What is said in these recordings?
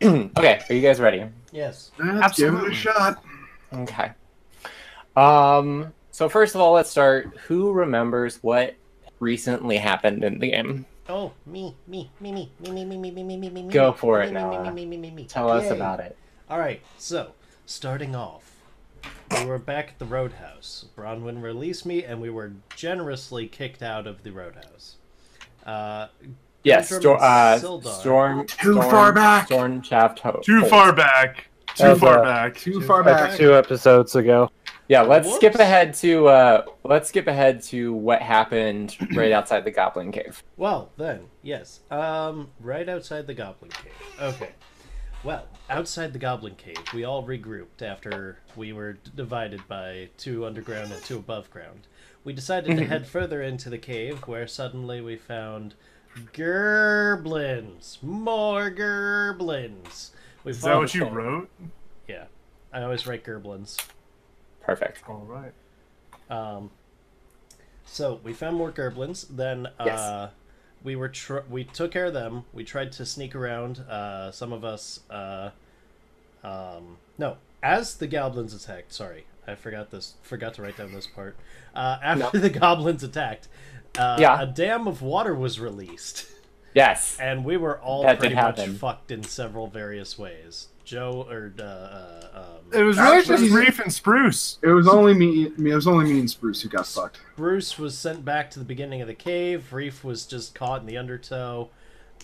Okay, are you guys ready? Yes. Let's give it a shot. Okay. So first of all, let's start. Who remembers what recently happened in the game? Oh, me. Go for it, me, Noah. me. Tell us Yay. about it. Alright, so, starting off, we were back at the Roadhouse. Bronwyn released me, and we were generously kicked out of the Roadhouse. Yes, Sildar. Storm. Too far back. Storm Shaft Hope. Too far back. Too far back. Too far back. 2 episodes ago. Yeah, let's Whoops. skip ahead to what happened right outside the Goblin Cave. Well, then, yes. Right outside the Goblin Cave. Okay. Well, outside the Goblin Cave, we all regrouped after we were divided by 2 underground and 2 above ground. We decided to head further into the cave, where suddenly we found gerblins. More gerblins. Is that what you wrote? Yeah. I always write gerblins. Perfect. All right. So we found more gerblins. Then Yes. we took care of them. We tried to sneak around. Some of us. No, as the goblins attacked. Sorry, I forgot this. Forgot to write down this part. After the goblins attacked, a dam of water was released. Yes. And we were all That pretty did much happen. fucked in several various ways. Joe or It was really Actually- just Reef and Spruce. It was only me. It was only me and Spruce who got fucked. Bruce was sent back to the beginning of the cave. Reef was just caught in the undertow.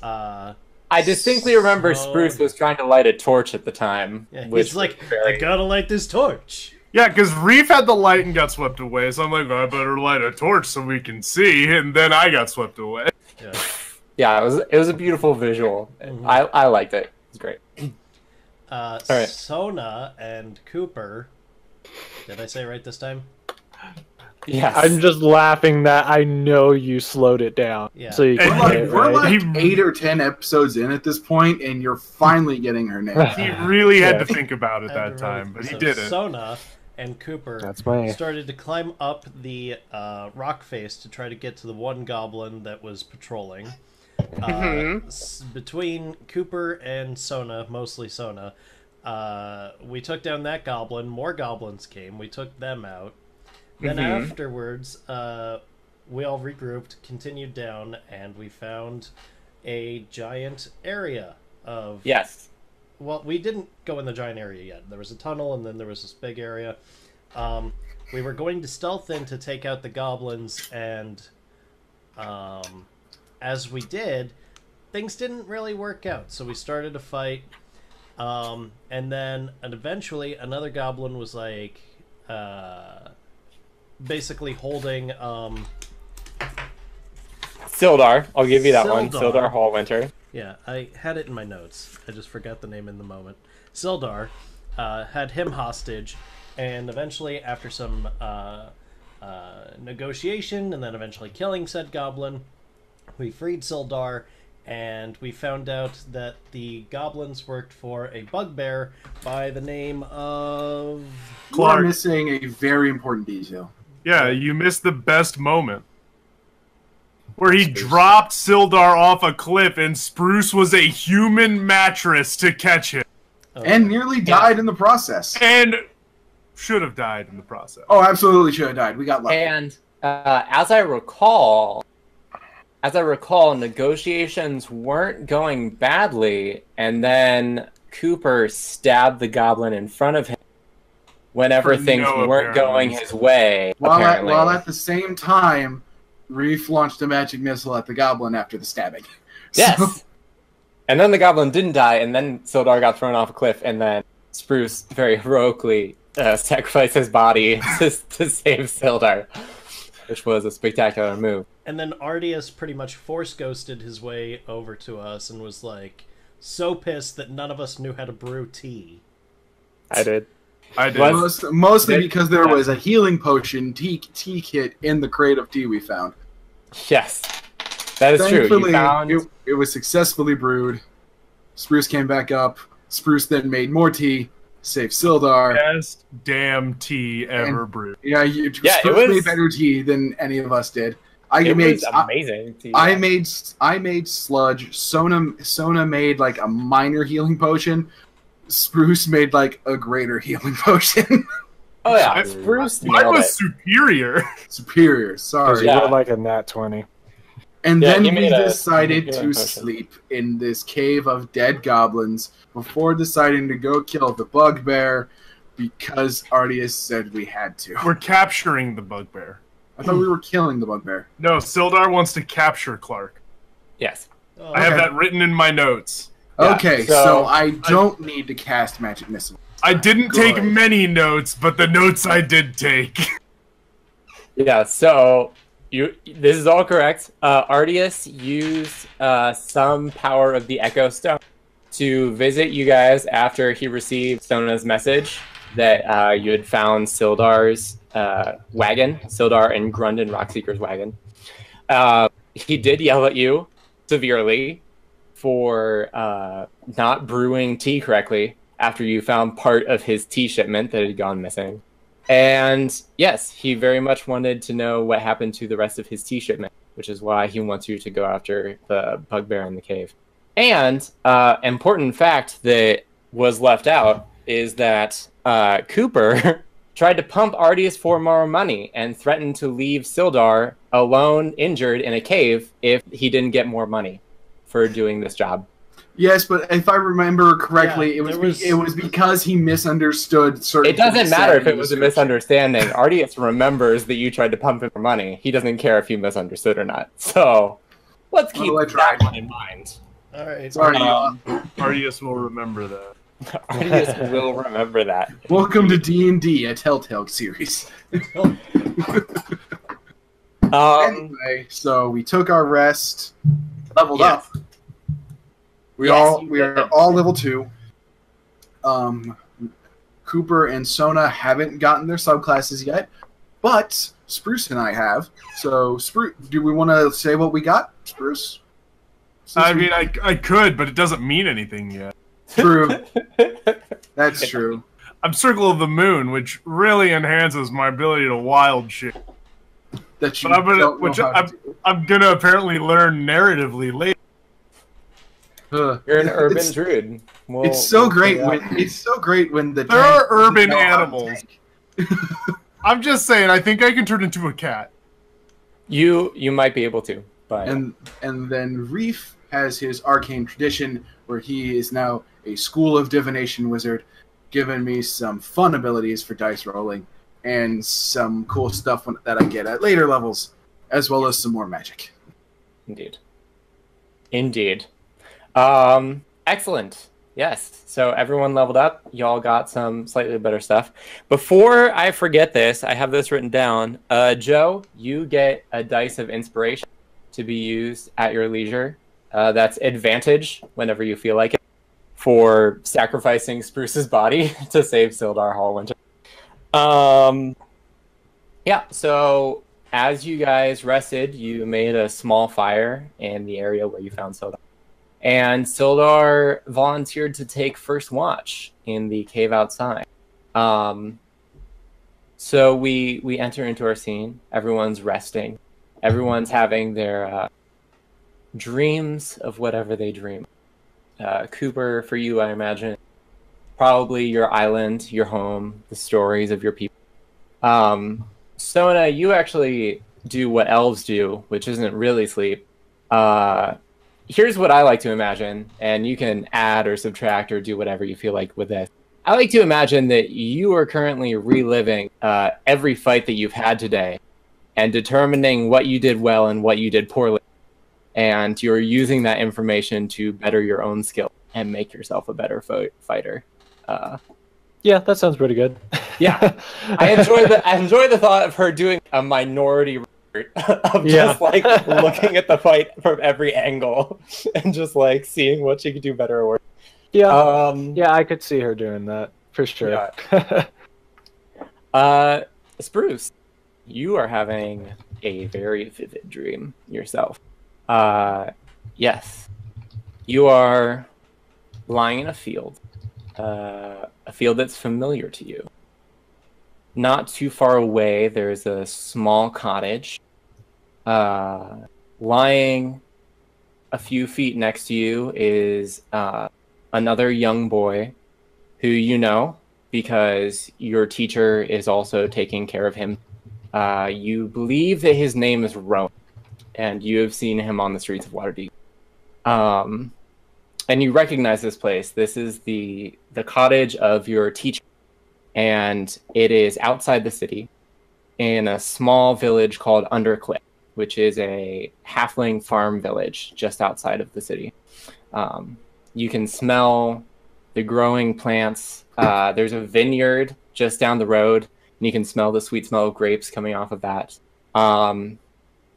I distinctly remember Spruce was trying to light a torch at the time. Yeah, which he's like, was very... I gotta light this torch. Yeah, because Reef had the light and got swept away, so I'm like, I better light a torch so we can see, and then I got swept away. Yeah. Yeah, it was a beautiful visual. I liked it. It was great. right. Sona and Cooper. Did I say it right this time? Yes. I'm just laughing that I know you slowed it down. Yeah. So you And can We're get like, it we're right. like 8 or 10 episodes in at this point, and you're finally getting her name. He really had Yeah. to think about it that time, but he didn't. Sona and Cooper That's my... started to climb up the rock face to try to get to the one goblin that was patrolling. Between Cooper and Sona, mostly Sona, we took down that goblin. More goblins came. We took them out. Then afterwards, we all regrouped, continued down, and we found a giant area of... Yes. Well, we didn't go in the giant area yet. There was a tunnel, and then there was this big area. We were going to stealth in to take out the goblins, and as we did, things didn't really work out. So we started a fight, and eventually another goblin was like, basically holding Sildar. I'll give you that one. Sildar. Sildar Hallwinter. Yeah, I had it in my notes. I just forgot the name in the moment. Sildar had him hostage, and eventually, after some negotiation, and then eventually killing said goblin, we freed Sildar, and we found out that the goblins worked for a bugbear by the name of... We're missing a very important detail. Yeah, you missed the best moment. Where he dropped Sildar off a cliff and Spruce was a human mattress to catch him. And nearly died in the process. And should have died in the process. Oh, absolutely should have died. We got lucky. And as I recall, negotiations weren't going badly, and then Cooper stabbed the goblin in front of him whenever For things no weren't apparent going reason. his way. Apparently. While at the same time, Reef launched a magic missile at the goblin after the stabbing. Yes. So- And then the goblin didn't die, and then Sildar got thrown off a cliff, and then Spruce very heroically sacrificed his body to save Sildar, which was a spectacular move. And then Ardius pretty much force-ghosted his way over to us and was like, so pissed that none of us knew how to brew tea. I did. I did. Mostly because there was a healing potion tea kit in the crate of tea we found. Yes, that is true. You Thankfully, found... it was successfully brewed. Spruce came back up. Spruce then made more tea, saved Sildar. Best damn tea ever brewed. Yeah, Yeah, it Spruce was- made better tea than any of us did. It was amazing. I made sludge. Sona made like a minor healing potion. Spruce made like a greater healing potion. Oh yeah, Spruce Mine nailed was it. superior. Superior. Sorry. You were like a nat 20. And Yeah, then he we made a decided healing to potion. sleep in this cave of dead goblins before deciding to go kill the bugbear because Artius said we had to. We're capturing the bugbear. I thought we were killing the bugbear. No, Sildar wants to capture Clark. Yes. Oh, I have Okay. that written in my notes. Yeah, Okay, so- so I don't need to cast magic missile. I didn't take Good. many notes, but the notes I did take. Yeah. So this is all correct. Artius used some power of the Echo Stone to visit you guys after he received Sona's message that you had found Sildar's wagon, Sildar and Grundon Rockseeker's wagon. He did yell at you severely for not brewing tea correctly after you found part of his tea shipment that had gone missing. And yes, he very much wanted to know what happened to the rest of his tea shipment, which is why he wants you to go after the bugbear in the cave. And important fact that was left out is that Cooper tried to pump Artius for more money and threatened to leave Sildar alone, injured in a cave, if he didn't get more money for doing this job. Yes, but if I remember correctly, Yeah, it was because he misunderstood certain. It doesn't things matter said if in it was the a description. misunderstanding. Artius remembers that you tried to pump him for money. He doesn't care if you misunderstood or not. So let's keep Well, I that tried. one in mind. All right. Sorry. Artius will remember that. Artius will remember that. Welcome to D&D, a Telltale series. Anyway, so we took our rest, leveled Yes. up. We Yes, you are did. all level 2. Cooper and Sona haven't gotten their subclasses yet, but Spruce and I have. So, Spruce, do we want to say what we got, Spruce? I mean, I could, but it doesn't mean anything yet. True. That's true. I'm Circle of the Moon, which really enhances my ability to wild shit. That you But don't know how to do. I'm gonna apparently learn narratively later. You're an urban It's- druid. It's so great when the There are tank doesn't urban know how to animals. tank. I'm just saying, I think I can turn into a cat. You might be able to, but And then Reef has his arcane tradition where he is now a school of divination wizard, giving me some fun abilities for dice rolling and some cool stuff that I get at later levels, as well as some more magic. Indeed. Excellent. Yes. So everyone leveled up. Y'all got some slightly better stuff. Before I forget this, I have this written down. Joe, you get a dice of inspiration to be used at your leisure. That's advantage whenever you feel like it for sacrificing Spruce's body to save Sildar Hallwinter. Yeah, so as you guys rested, you made a small fire in the area where you found Sildar. And Sildar volunteered to take first watch in the cave outside. So we enter into our scene. Everyone's resting. Everyone's having their dreams of whatever they dream. Cooper, for you, I imagine, probably your island, your home, the stories of your people. Sona, you actually do what elves do, which isn't really sleep. Here's what I like to imagine, and you can add or subtract or do whatever you feel like with this. I like to imagine that you are currently reliving every fight that you've had today and determining what you did well and what you did poorly. And you're using that information to better your own skill and make yourself a better fighter. Yeah, that sounds pretty good. Yeah, I enjoy the thought of her doing a minority report of just like looking at the fight from every angle and just like seeing what she could do better or worse. Yeah, yeah, I could see her doing that for sure. Yeah. Spruce, you are having a very vivid dream yourself. Yes, you are lying in a field that's familiar to you. Not too far away, there's a small cottage. Lying a few feet next to you is another young boy who you know because your teacher is also taking care of him. You believe that his name is Rowan, and you have seen him on the streets of Waterdeep. And you recognize this place. This is the cottage of your teacher, and it is outside the city in a small village called Undercliff, which is a halfling farm village just outside of the city. You can smell the growing plants. There's a vineyard just down the road, and you can smell the sweet smell of grapes coming off of that.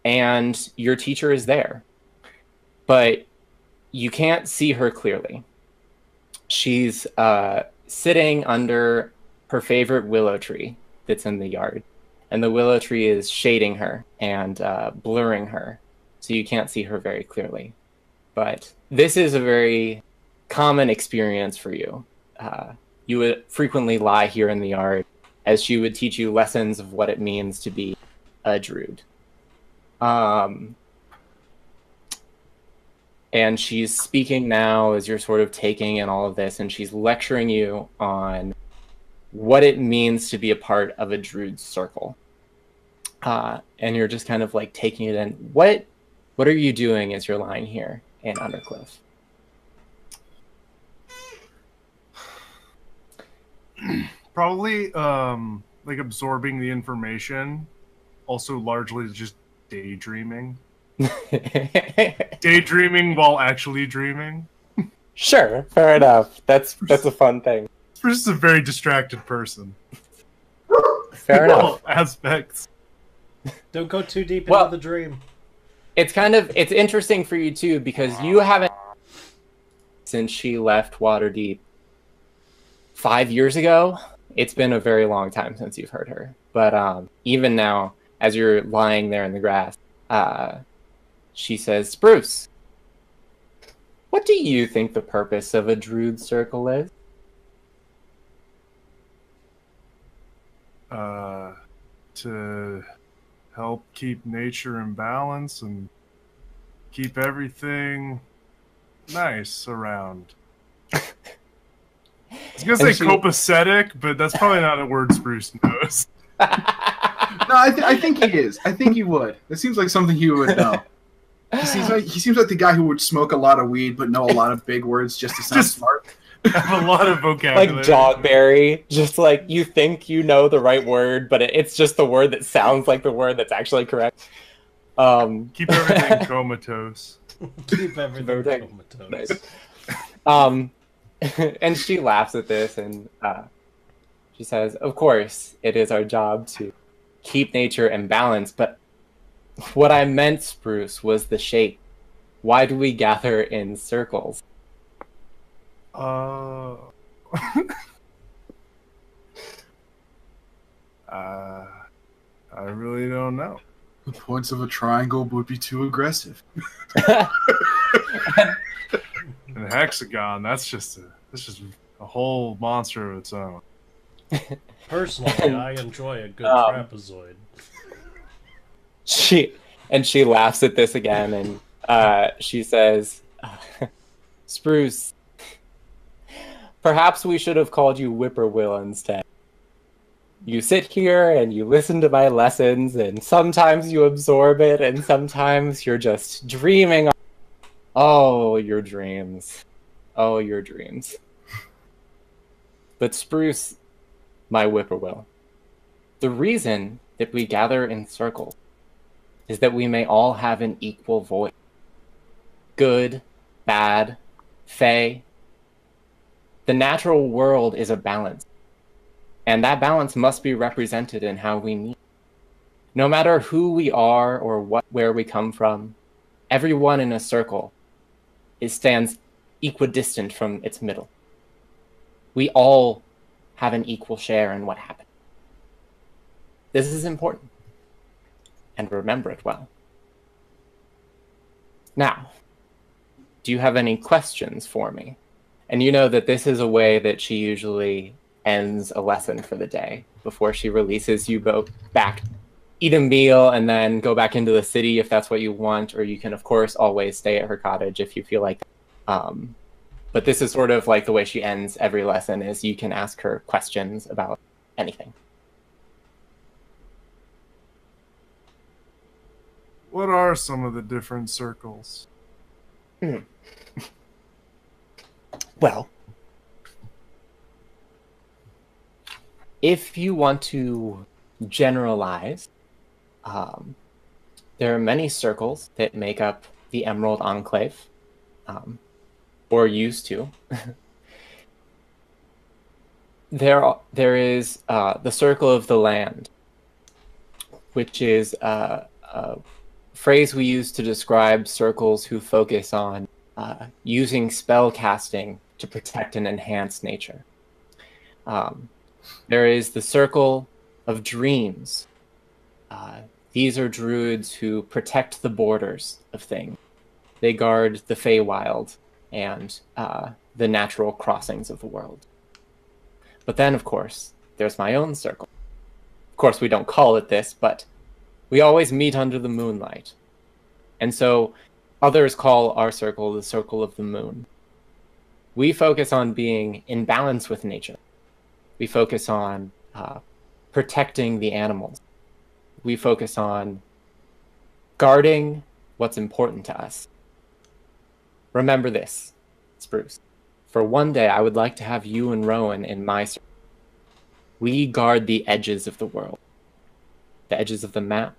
And your teacher is there, but you can't see her clearly. She's sitting under her favorite willow tree that's in the yard. And the willow tree is shading her and blurring her, so you can't see her very clearly. But this is a very common experience for you. You would frequently lie here in the yard as she would teach you lessons of what it means to be a druid. And she's speaking now as you're sort of taking in all of this, and she's lecturing you on what it means to be a part of a druid circle. And you're just kind of like taking it in. What are you doing as you're lying here in Undercliff? Probably like absorbing the information. Also largely just daydreaming. Daydreaming while actually dreaming. Sure, fair enough. That's a fun thing. Spruce is a very distracted person. Fair enough. All aspects. Don't go too deep into the dream. It's interesting for you too, because you haven't, since she left Waterdeep 5 years ago. It's been a very long time since you've heard her. But even now, as you're lying there in the grass, she says, Spruce, what do you think the purpose of a druid circle is? To help keep nature in balance and keep everything nice around. I was gonna say copacetic, but that's probably not a word Spruce knows. No, I think he is. I think he would. It seems like something he would know. He seems like the guy who would smoke a lot of weed but know a lot of big words just to sound smart. Have a lot of vocabulary. Like Dogberry, just like you think you know the right word, but it's just the word that sounds like the word that's actually correct. Keep everything comatose. Keep everything comatose. Nice. And she laughs at this, and she says, of course, it is our job to keep nature in balance, but what I meant, Spruce, was the shape. Why do we gather in circles? I really don't know. The points of a triangle would be too aggressive. And a hexagon, that's just a whole monster of its own. Personally, I enjoy a good trapezoid. She laughs at this again, and she says, Spruce, perhaps we should have called you Whippoorwill instead. You sit here and you listen to my lessons, and sometimes you absorb it, and sometimes you're just dreaming. Oh, your dreams. Oh, your dreams. But Spruce, my Whippoorwill, the reason that we gather in circles is that we may all have an equal voice. Good, bad, fey. The natural world is a balance, and that balance must be represented in how we meet. No matter who we are or where we come from, everyone in a circle stands equidistant from its middle. We all have an equal share in what happened. This is important, and remember it well. Now, do you have any questions for me? And you know that this is a way that she usually ends a lesson for the day before she releases you both back eat a meal and then go back into the city if that's what you want, or you can, of course, always stay at her cottage if you feel like that. But this is sort of like the way she ends every lesson, is you can ask her questions about anything. What are some of the different circles? Well, if you want to generalize, there are many circles that make up the Emerald Enclave, or used to. There is the Circle of the Land, which is a phrase we use to describe circles who focus on using spell casting to protect and enhance nature. There is the Circle of Dreams. These are druids who protect the borders of things. They guard the Feywild and the natural crossings of the world. But then, of course, there's my own circle. Of course, we don't call it this, but we always meet under the moonlight. And so others call our circle the Circle of the Moon. We focus on being in balance with nature. We focus on protecting the animals. We focus on guarding what's important to us. Remember this, Spruce. For one day, I would like to have you and Rowan in my circle. We guard the edges of the world. The edges of the map.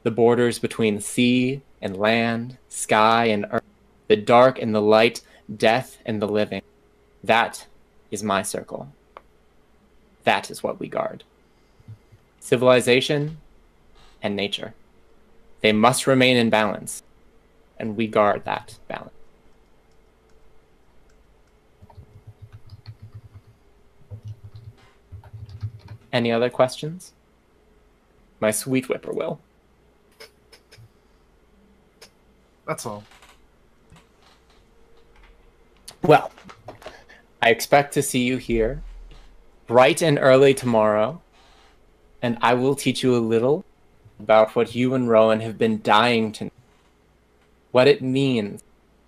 The borders between sea and land, sky and earth. The dark and the light, death and the living. That is my circle. That is what we guard. Civilization and nature. They must remain in balance, and we guard that balance. Any other questions? My sweet whippoorwill. That's all. Well, I expect to see you here bright and early tomorrow, and I will teach you a little about what you and Rowan have been dying to know. What it means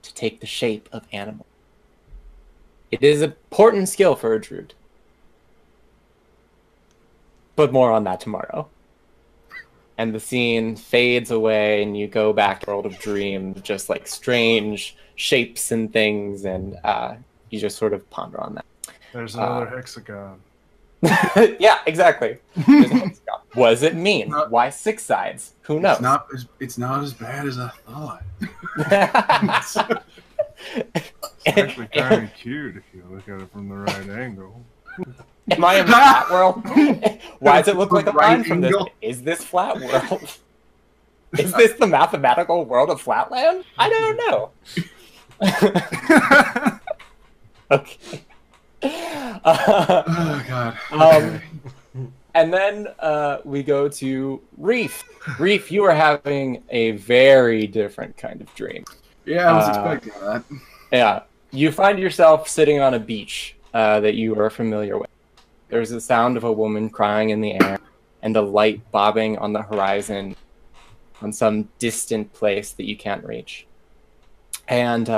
to take the shape of animals. It is an important skill for a druid. But more on that tomorrow. And the scene fades away and you go back to the world of dreams, just like strange shapes and things, and you just sort of ponder on that. There's another hexagon. Yeah, exactly. There's a hexagon. What does it mean? Why 6 sides? Who knows? It's not as bad as I thought. It's actually kind of cute if you look at it from the right angle. Am I in the flat world? Why does it look like a Right line from this? angle? Is this flat world? Is this the mathematical world of Flatland? I don't know. Okay. Oh god. Okay. And then we go to Reef. Reef, you are having a very different kind of dream. Yeah, I was expecting that. Yeah, you find yourself sitting on a beach that you are familiar with. There's the sound of a woman crying in the air and a light bobbing on the horizon on some distant place that you can't reach. And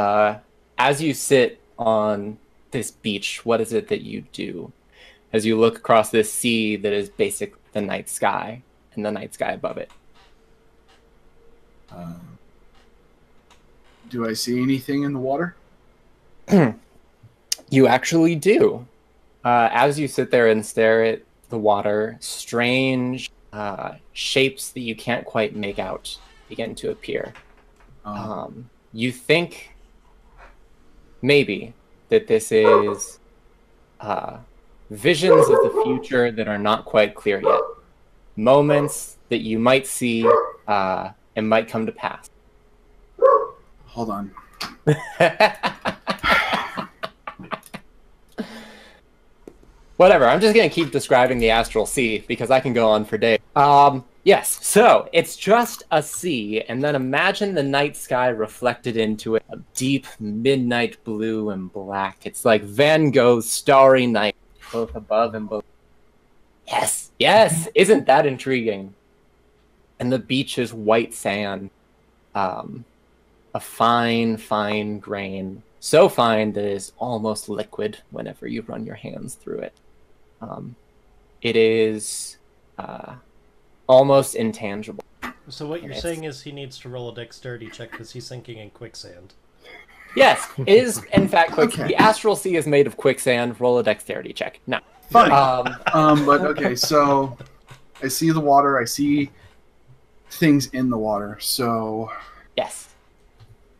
as you sit on this beach, what is it that you do? As you look across this sea that is basically the night sky and the night sky above it. Do I see anything in the water? You actually do. As you sit there and stare at the water, strange shapes that you can't quite make out begin to appear. You think maybe that this is visions of the future that are not quite clear yet. Moments that you might see and might come to pass. Hold on. Whatever, I'm just going to keep describing the astral sea because I can go on for days. Yes, so it's just a sea, and then imagine the night sky reflected into it, a deep midnight blue and black. It's like Van Gogh's Starry Night, both above and below. Yes, yes, isn't that intriguing? and the beach is white sand, a fine, fine grain, so fine that it is almost liquid whenever you run your hands through it. It is almost intangible. So what you're saying is he needs to roll a dexterity check because he's sinking in quicksand. Yes, it is in fact quicksand. Okay. The astral sea is made of quicksand. Roll a dexterity check. No. Funny. Um, But okay, so I see the water. I see things in the water. So yes.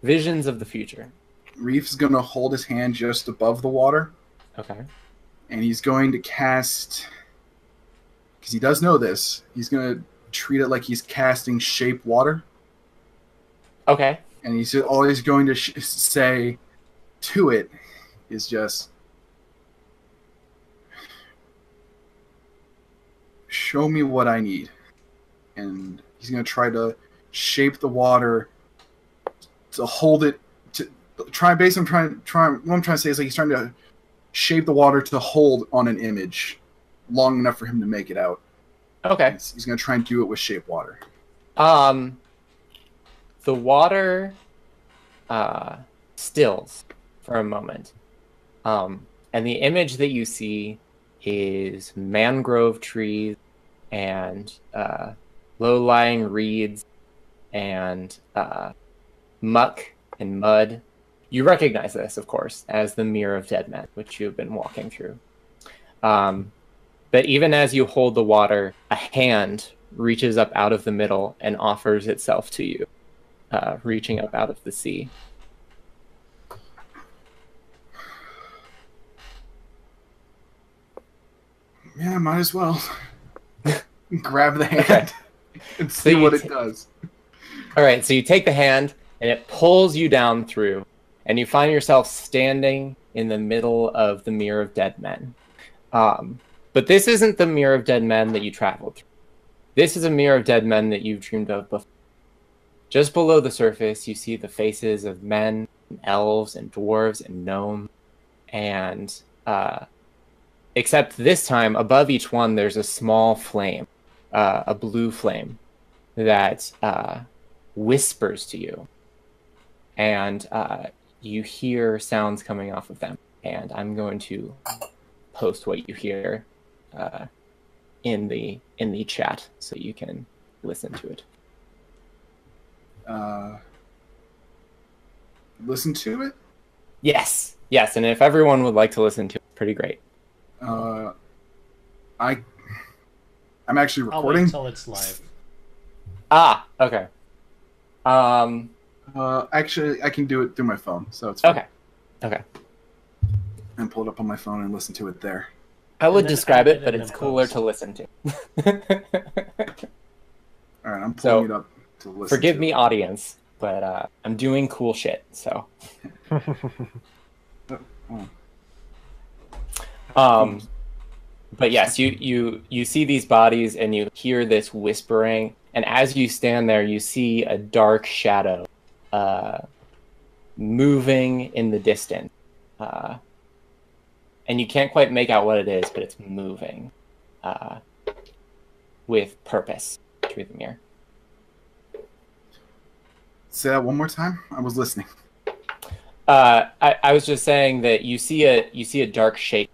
Visions of the future. Reef's gonna hold his hand just above the water, Okay. and he's going to cast. Because he does know this, he's gonna treat it like he's casting shape water, Okay. and he's always going to say to it is just show me what I need, and he's gonna try to shape the water to hold it to try. Basically, what I'm trying to say is like he's trying to shape the water to hold on an image long enough for him to make it out. Okay. He's gonna try and do it with shape water. The water stills for a moment. And the image that you see is mangrove trees and low-lying reeds and muck and mud. You recognize this, of course, as the Mirror of Dead Men, which you've been walking through. But even as you hold the water, a hand reaches up out of the middle and offers itself to you, reaching up out of the sea. Yeah, might as well grab the hand and see what it does. All right, so you take the hand and it pulls you down through, and you find yourself standing in the middle of the Mirror of Dead Men. But this isn't the Mirror of Dead Men that you traveled through. This is a Mirror of Dead Men that you've dreamed of before. Just below the surface, you see the faces of men, and elves, and dwarves, and gnomes. And except this time, above each one, there's a small flame, a blue flame, that whispers to you. And you hear sounds coming off of them. And I'm going to post what you hear in the chat so you can listen to it. Listen to it? Yes, and if everyone would like to listen to it, pretty great. I'm actually I'll recording. wait till it's live. Okay. Actually, I can do it through my phone, so it's fine. Okay. And pull it up on my phone and listen to it there. I would then describe add it, it but in it's the cooler post. to listen to. All right, I'm pulling So, it up to listen. Forgive to me, it. audience, but I'm doing cool shit, so. But yes, you see these bodies and you hear this whispering, and as you stand there, you see a dark shadow moving in the distance. And you can't quite make out what it is, but it's moving with purpose through the mirror. Say that one more time. I was listening. I was just saying that you see a dark shape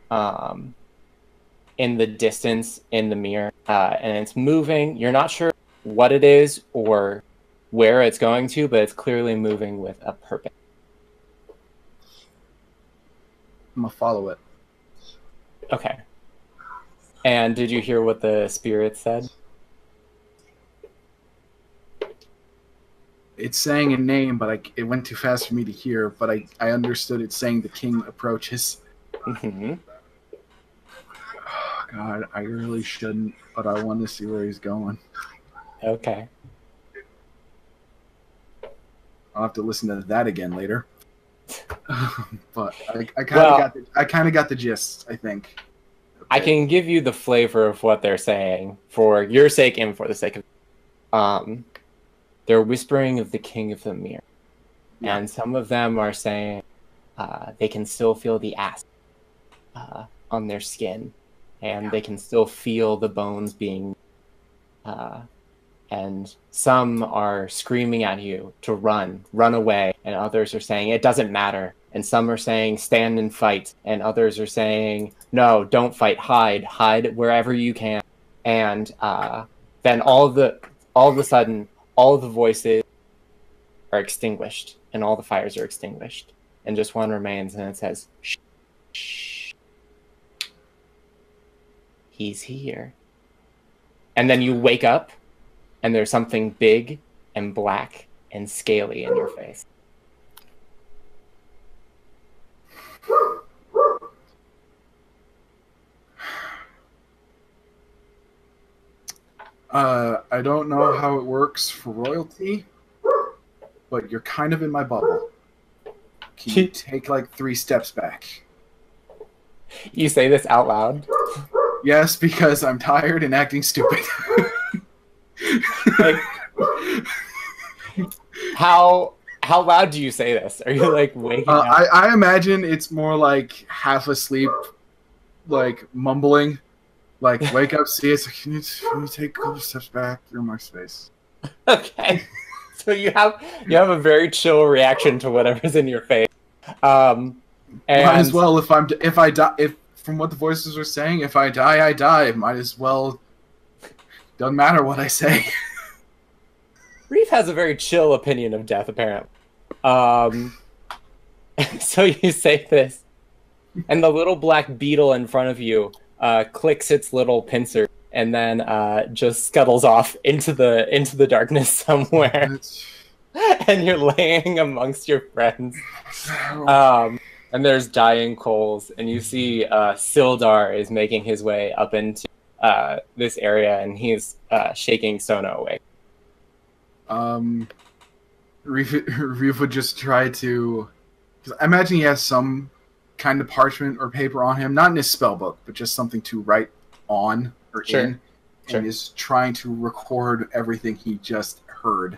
in the distance in the mirror, and it's moving. You're not sure what it is or where it's going to, but it's clearly moving with a purpose. I'm gonna follow it. Okay. And did you hear what the spirit said? It's saying a name, but it went too fast for me to hear. But I understood it saying the king approaches. Mm-hmm. Oh, God, I really shouldn't, but I want to see where he's going. Okay. I'll have to listen to that again later. But I kind of got the gist, I think. I can give you the flavor of what they're saying for your sake and for the sake of. They're whispering of the king of the mirror, and some of them are saying they can still feel the acid on their skin, and they can still feel the bones being and some are screaming at you to run away, and others are saying it doesn't matter, and some are saying stand and fight, and others are saying no, don't fight, hide wherever you can. And then all of a sudden, all of the voices are extinguished, and all the fires are extinguished, and just one remains, and it says, shh, shh, he's here. And then you wake up, and there's something big and black and scaly in your face. I don't know how it works for royalty, but you're kind of in my bubble. Can you take like 3 steps back? You say this out loud? Yes, because I'm tired and acting stupid. Like, how loud do you say this? Are you like waking up? I imagine it's more like half asleep, like mumbling. Like, wake up, see it. So can you take a couple steps back through my space? Okay. So you have a very chill reaction to whatever's in your face. And might as well if I die. If from what the voices are saying, if I die, I die. Might as well. Doesn't matter what I say. Reef has a very chill opinion of death, apparently. So you say this, and the little black beetle in front of you clicks its little pincer, and then just scuttles off into the darkness somewhere. And you're laying amongst your friends. And there's dying coals, and you see Sildar is making his way up into this area, and he's shaking Sona awake. Reef would just try to... Cause I imagine he has some kind of parchment or paper on him, not in his spell book, but just something to write on or in. Sure. And is trying to record everything he just heard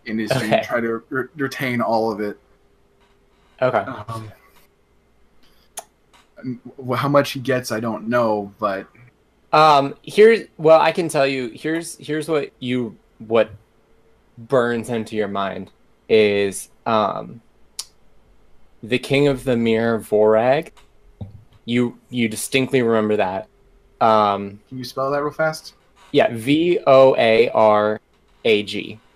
in his dream, try to retain all of it. Okay. How much he gets, I don't know, but I can tell you. Here's what burns into your mind is the King of the Mirror, Vorag. You distinctly remember that. Can you spell that real fast? Yeah, Voarag,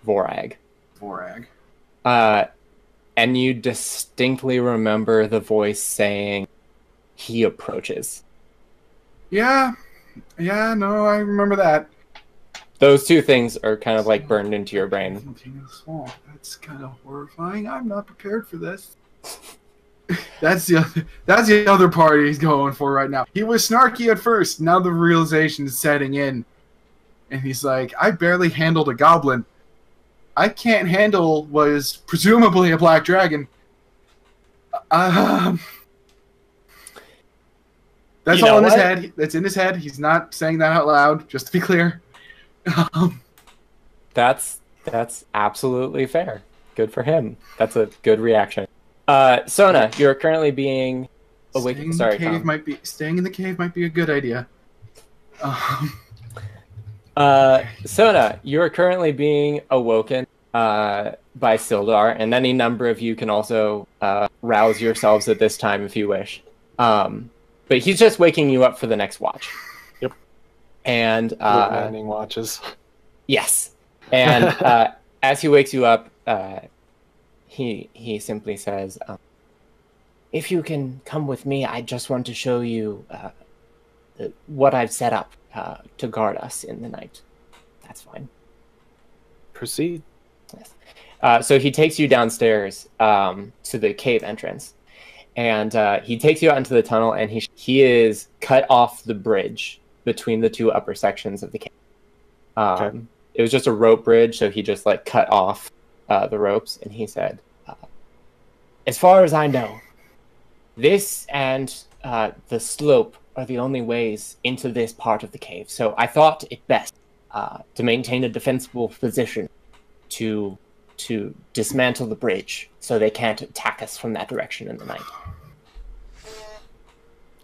Vorag. Vorag. And you distinctly remember the voice saying, "He approaches." Yeah, no, I remember that. Those two things are kind of like burned into your brain. That's kind of horrifying. I'm not prepared for this. That's the other part he's going for right now. He was snarky at first. Now the realization is setting in, and he's like, "I barely handled a goblin. I can't handle what is presumably a black dragon." That's all in his head. That's in his head. He's not saying that out loud. Just to be clear. That's absolutely fair. Good for him. That's a good reaction. Sona, you're currently being awakened. Sorry, Tom. Staying in the cave might be a good idea. Sona, you are currently being awoken by Sildar, and any number of you can also rouse yourselves at this time if you wish. But he's just waking you up for the next watch. Yep. And landing watches. Yes. And as he wakes you up, he simply says, "If you can come with me, I just want to show you what I've set up to guard us in the night." That's fine. Proceed. Yes. So he takes you downstairs to the cave entrance, and he takes you out into the tunnel, and he is cut off the bridge between the two upper sections of the cave. Okay. It was just a rope bridge, so he just like cut off the ropes, and he said, "As far as I know, this and the slope are the only ways into this part of the cave. So I thought it best to maintain a defensible position to dismantle the bridge so they can't attack us from that direction in the night."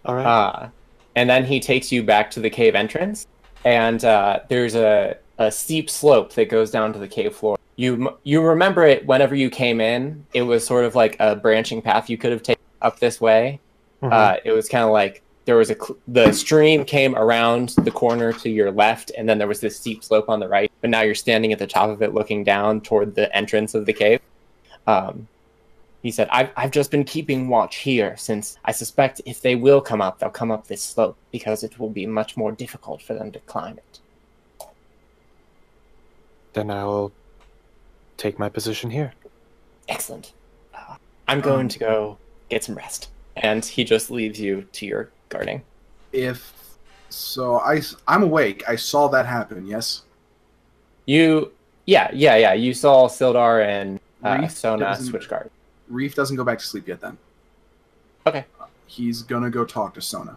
All right. And then he takes you back to the cave entrance, and there's a a steep slope that goes down to the cave floor. You remember it whenever you came in. It was sort of like a branching path you could have taken up this way. It was kind of like there was the stream came around the corner to your left, and then there was this steep slope on the right. But now you're standing at the top of it, looking down toward the entrance of the cave. He said, I've just been keeping watch here, since I suspect if they will come up, they'll come up this slope, because it will be much more difficult for them to climb it. Then I will take my position here. Excellent. I'm going to go get some rest. And he just leaves you to your guarding. I'm awake. I saw that happen, yes? Yeah. You saw Sildar and Sona switch guard. Reef doesn't go back to sleep yet then. Okay. He's gonna go talk to Sona.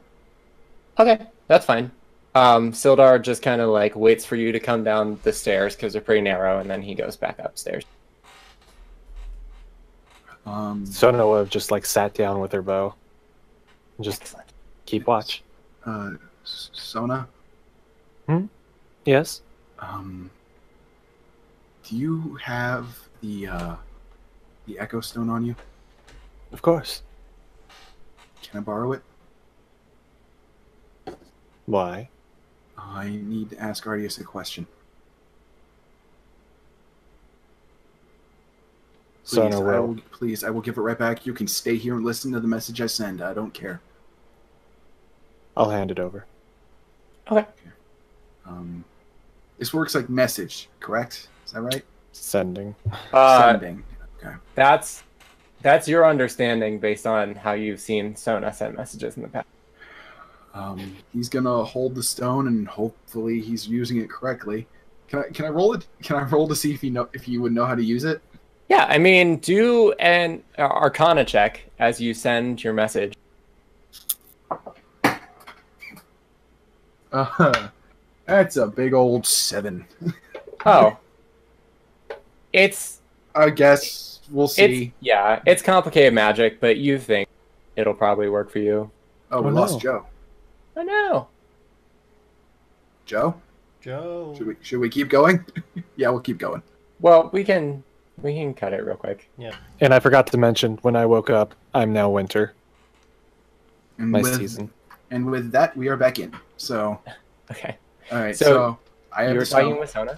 Okay, that's fine. Sildar just kind of like waits for you to come down the stairs because they're pretty narrow, and then he goes back upstairs. Sona would have just like sat down with her bow. And just Excellent. keep watch. Sona? Yes? Do you have the Echo Stone on you? Of course. Can I borrow it? Why? I need to ask Ardius a question. Sona will. Please, I will give it right back. You can stay here and listen to the message I send. I don't care. I'll hand it over. Okay. This works like message, correct? Is that right? Sending. Sending. Okay. That's your understanding based on how you've seen Sona send messages in the past. He's gonna hold the stone, and hopefully he's using it correctly. Can I roll it? Can I roll to see if you would know how to use it? Yeah, I mean, do an Arcana check as you send your message. That's a big old 7. Oh. I guess we'll see. It's complicated magic, but you think it'll probably work for you. Oh, we lost Joe. I know. Joe? Joe. Should we keep going? Yeah, we'll keep going. Well, we can cut it real quick. Yeah. And I forgot to mention, when I woke up, I'm now winter. And My season. And with that, we are back in. So, Okay. all right. So, So I have You were the stone. talking with Sona?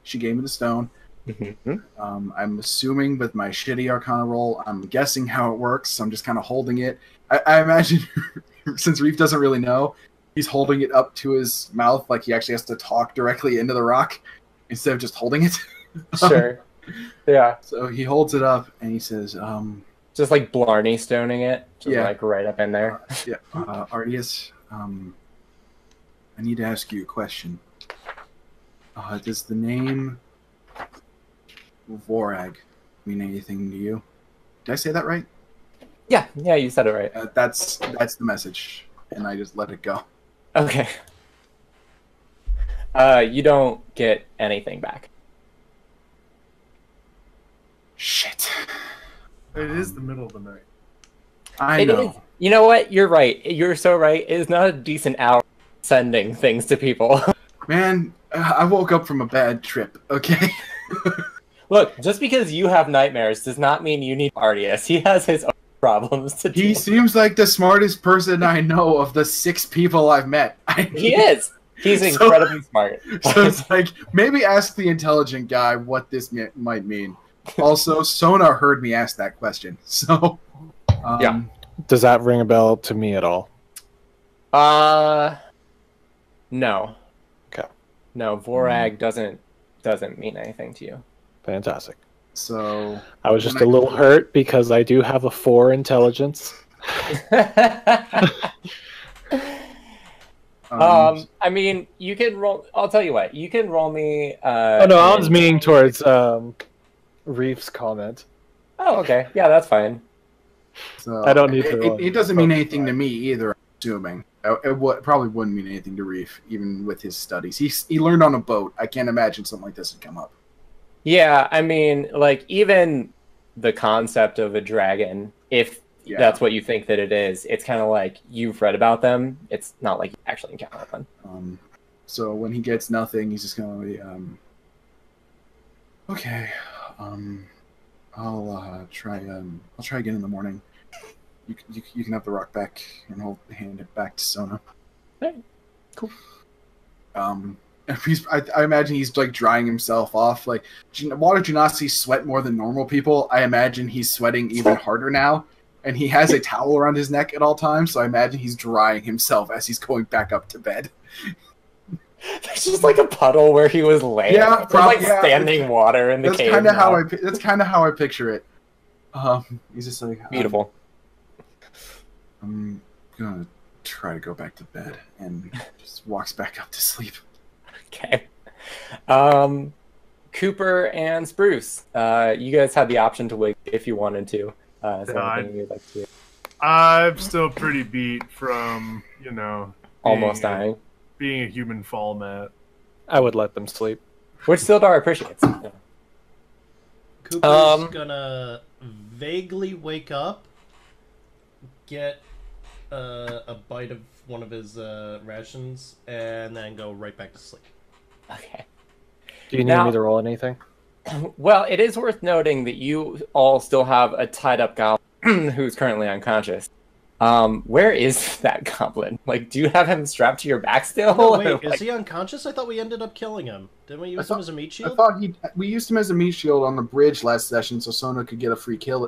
She gave me the stone. Mm-hmm. I'm assuming with my shitty Arcana roll, I'm guessing how it works. So I'm just kind of holding it. I imagine, since Reef doesn't really know, he's holding it up to his mouth like he actually has to talk directly into the rock instead of just holding it. Sure. Yeah. So he holds it up and he says, Just like Blarney stoning it. Just Yeah. like right up in there. Ardius, I need to ask you a question. Does the name Vorag mean anything to you? Did I say that right? Yeah, you said it right. That's the message, and I just let it go. Okay. You don't get anything back. Shit. It is the middle of the night. I It know. is. You know what? You're right. You're so right. It is not a decent hour sending things to people. Man, I woke up from a bad trip, okay? Look, just because you have nightmares does not mean you need Ardius. He has his own problems to deal He with. seems like the smartest person I know of the 6 people I've met. He is. He's So- incredibly smart. So it's like, maybe ask the intelligent guy what this might mean. Also, Sona heard me ask that question, so... Yeah. Does that ring a bell to me at all? No. Okay. No, Vorag doesn't mean anything to you. Fantastic. So... I was just a little hurt because I do have a 4 intelligence. I mean, you can roll. I'll tell you what. You can roll me. Oh no, I was meaning towards Reef's comment. Oh, okay. Yeah, that's fine. So I don't need to roll. It doesn't mean anything to me either, I'm assuming. Probably wouldn't mean anything to Reef, even with his studies. He learned on a boat. I can't imagine something like this would come up. Yeah, I mean, like even the concept of a dragon, if Yeah. that's what you think that it is, it's kind of like you've read about them. It's not like you actually encounter them. So when he gets nothing, he's just gonna be okay. I'll try again in the morning. You can have the rock back, and I'll hand it back to Sona. Hey, cool. I imagine he's like drying himself off. Like water genasi sweat more than normal people. I imagine he's sweating even harder now, and he has a towel around his neck at all times. So I imagine he's drying himself as he's going back up to bed. There's just like a puddle where he was laying. Yeah, standing water in the cave. That's kind of how I picture it. He's just like beautiful. I'm gonna try to go back to bed, and just walks back up to sleep. Okay. Cooper and Spruce, you guys had the option to wait if you wanted to. Is there anything you'd like to do? I'm still pretty beat from, Almost dying. Being a human fall mat. I would let them sleep. Which Sildar appreciates. Yeah. Cooper's gonna vaguely wake up, get a bite of one of his rations, and then go right back to sleep. Okay. Do you need me to roll anything? Well, it is worth noting that you all still have a tied-up goblin who's currently unconscious. Where is that goblin? Like, do you have him strapped to your back still? No, wait, is he unconscious? I thought we ended up killing him. Didn't we use him as a meat shield? I thought we used him as a meat shield on the bridge last session, so Sona could get a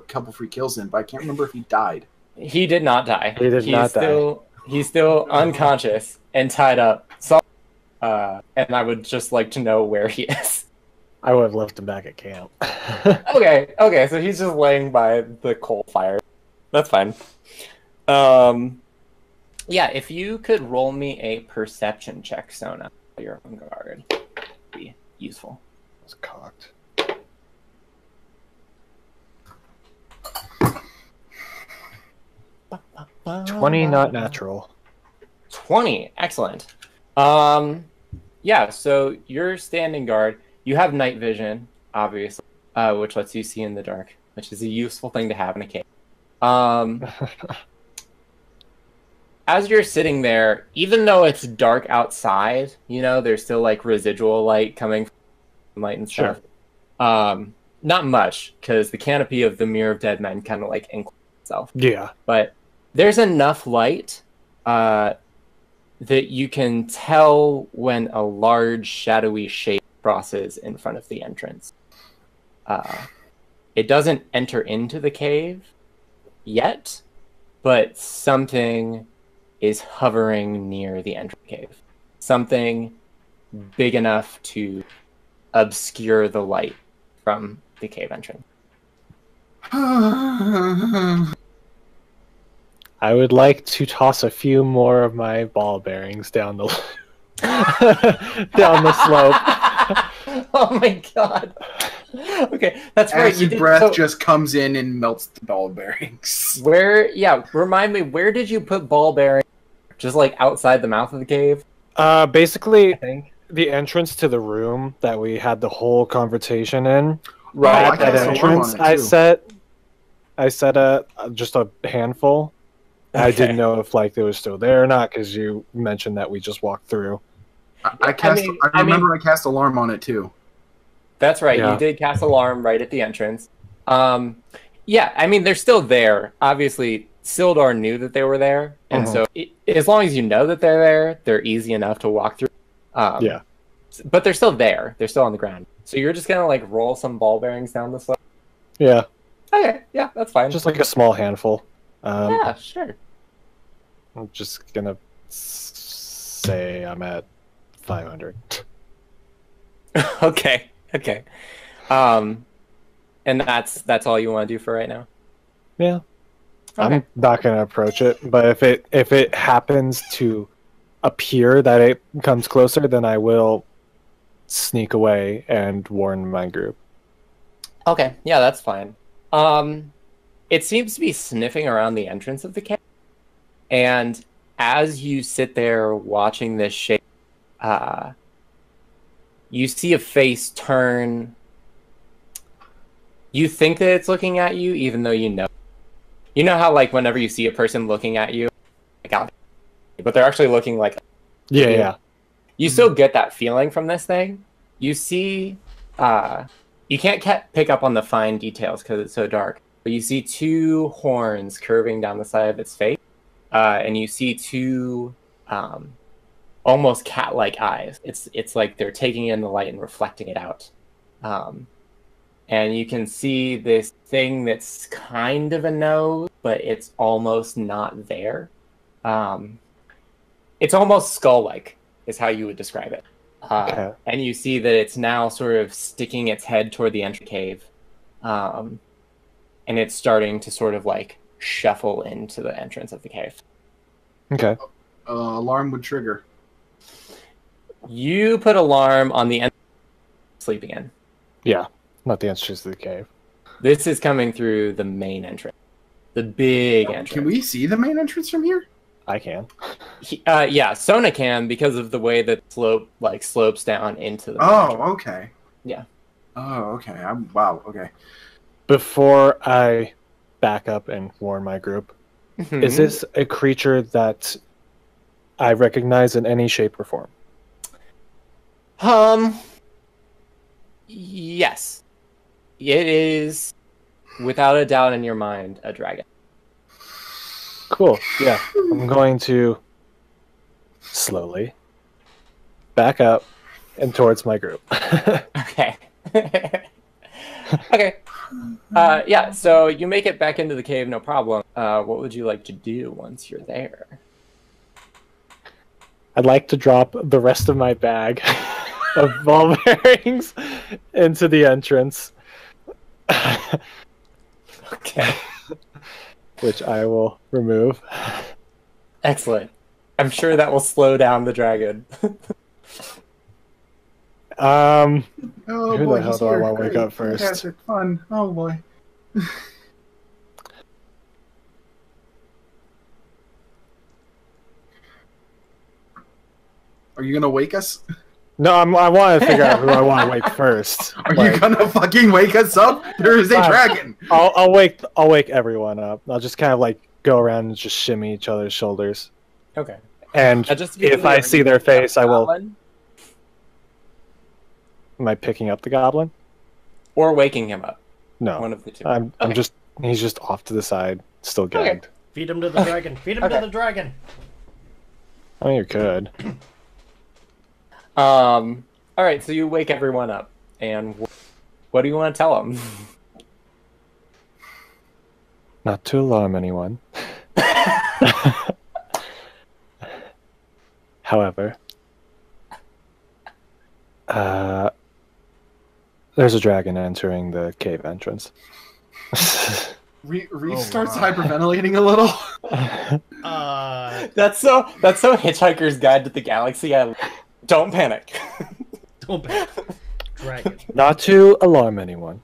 couple free kills in. But I can't remember if he died. He did not die. He did not die. He's still unconscious and tied up. So, and I would just like to know where he is. I would have left him back at camp. Okay, so he's just laying by the coal fire. That's fine. Yeah, if you could roll me a perception check, Sona, while you're on guard, would be useful. It's cocked. 20, not natural. 20, excellent. Yeah, so you're standing guard. You have night vision, obviously, which lets you see in the dark, which is a useful thing to have in a cave. As you're sitting there, even though it's dark outside, there's still like residual light coming from light and stuff. Sure. Not much, because the canopy of the Mirror of Dead Men kind of like encloses itself. Yeah. But there's enough light that you can tell when a large shadowy shape crosses in front of the entrance. It doesn't enter into the cave yet, but something is hovering near the entrance cave. Something big enough to obscure the light from the cave entrance. I would like to toss a few more of my ball bearings down the down the slope. Oh my god. Okay, that's right. Acid breath just comes in and melts the ball bearings. Remind me, where did you put ball bearings? Just like outside the mouth of the cave? Basically, the entrance to the room that we had the whole conversation in. Right. At that entrance, I set just a handful. Okay. I didn't know if it was still there or not because you mentioned that we just walked through. I remember I cast alarm on it too. That's right. Yeah. You did cast alarm right at the entrance. Yeah, I mean they're still there. Obviously, Sildar knew that they were there, and so as long as you know that they're there, they're easy enough to walk through. Yeah. But they're still there. They're still on the ground. So you're just gonna roll some ball bearings down the slope. Yeah. Okay. Yeah, that's fine. Just like a small handful. Yeah, sure. I'm just gonna say I'm at 500. Okay. And that's all you want to do for right now? Yeah. Okay. I'm not gonna approach it, but if it happens to appear that it comes closer, then I will sneak away and warn my group. Okay, yeah, that's fine. It seems to be sniffing around the entrance of the cave, and as you sit there watching this shape, you see a face turn. You think that it's looking at you, even though you know. You know how, whenever you see a person looking at you, but they're actually looking Yeah. You still get that feeling from this thing. You see, you can't pick up on the fine details because it's so dark, but you see two horns curving down the side of its face, and you see two almost cat-like eyes. It's like they're taking in the light and reflecting it out. And you can see this thing that's kind of a nose, but it's almost not there. It's almost skull-like, is how you would describe it. Okay. And you see that it's now sort of sticking its head toward the entry cave. And it's starting to sort of like shuffle into the entrance of the cave. Okay. Alarm would trigger. You put alarm on the end sleeping in. Yeah, not the entrance to the cave. This is coming through the main entrance. The big entrance. Can we see the main entrance from here? I can. Yeah, Sona can because of the way that slopes down into the. Oh, okay. Yeah. Oh, okay. Wow. Okay. Before I back up and warn my group, is this a creature that I recognize in any shape or form? Yes. It is, without a doubt in your mind, a dragon. Cool. Yeah. I'm going to slowly back up and towards my group. Okay. Okay. Yeah, so you make it back into the cave, no problem. What would you like to do once you're there? I'd like to drop the rest of my bag of ball bearings into the entrance. Okay. Which I will remove. Excellent. I'm sure that will slow down the dragon. Oh Who boy, the hell he's do I here. want to wake Great. up first? Fantastic. Fun. Oh boy. Are you gonna wake us? No, I want to figure out who I want to wake first. Are you gonna fucking wake us up? There is a dragon. I'll wake everyone up. I'll just kind of like go around and just shimmy each other's shoulders. Okay. And Just to be if clear, I see their face, I will. goblin? Am I picking up the goblin? Or waking him up. No, One of the two. I'm Okay. just. He's just off to the side, still gagged. Feed him to the dragon. Feed him to Okay. the dragon. I mean, you could. All right, so you wake everyone up, and what do you want to tell them? Not to alarm anyone. However, there's a dragon entering the cave entrance. Reef Oh, starts wow. hyperventilating a little. That's so Hitchhiker's Guide to the Galaxy. Don't panic. Don't panic. Dragon. Not to alarm anyone,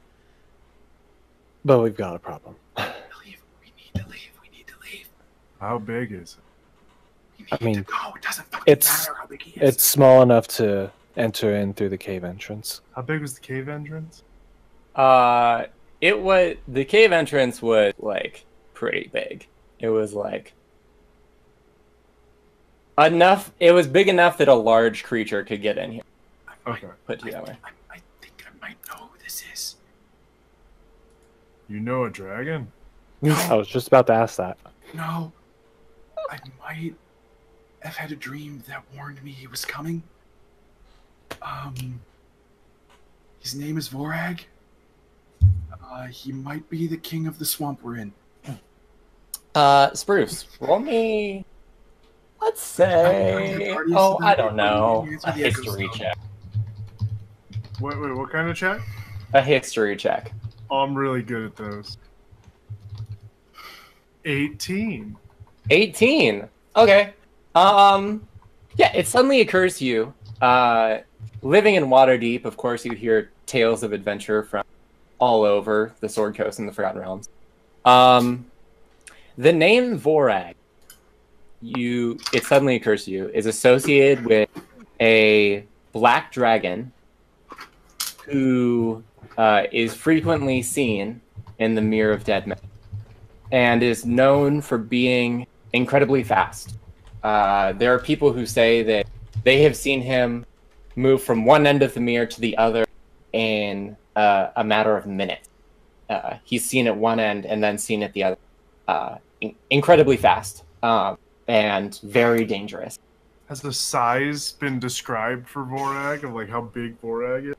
but we've got a problem. Leave. We need to leave. We need to leave. How big is it? We I need mean, to go. It doesn't fucking it's- matter how big he is. It's small enough to enter in through the cave entrance. How big was the cave entrance? The cave entrance was like pretty big. It was like enough. It was big enough that a large creature could get in here. Okay. Put it that way. I think I might know who this is. You know a dragon? I was just about to ask that. No. I might have had a dream that warned me he was coming. His name is Vorag. He might be the king of the swamp we're in. Spruce, roll me. Let's say. Oh, I don't know. A history check. Wait, what kind of check? A history check. Oh, I'm really good at those. 18. 18. Okay. Yeah, it suddenly occurs to you. Living in Waterdeep, of course, you hear tales of adventure from all over the Sword Coast and the Forgotten Realms. The name Vorag, it suddenly occurs to you, is associated with a black dragon who is frequently seen in the Mirror of Dead Men and is known for being incredibly fast. There are people who say that they have seen him move from one end of the mirror to the other in a matter of minutes. He's seen at one end and then seen at the other. Incredibly fast and very dangerous. Has the size been described for Vorag, of like how big Vorag is?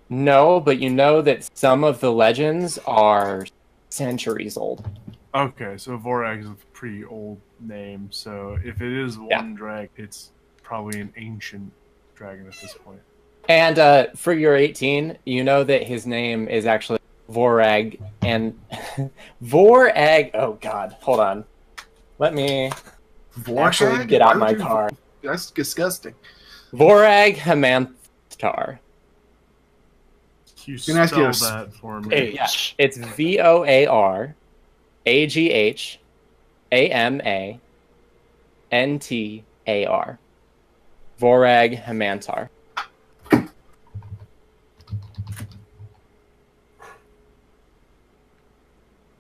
No, but you know that some of the legends are centuries old. Okay, so Vorag is a pretty old name, so if it is one dragon, it's probably an ancient dragon at this point. And for your 18, you know that his name is actually Vorag, and Vorag. Oh God, hold on. Let me actually get out my card. That's disgusting. Vorag Hamantar. You Can I ask you spell that for me? Yeah, it's VOARAGHAMANTAR. Vorag Hamantar.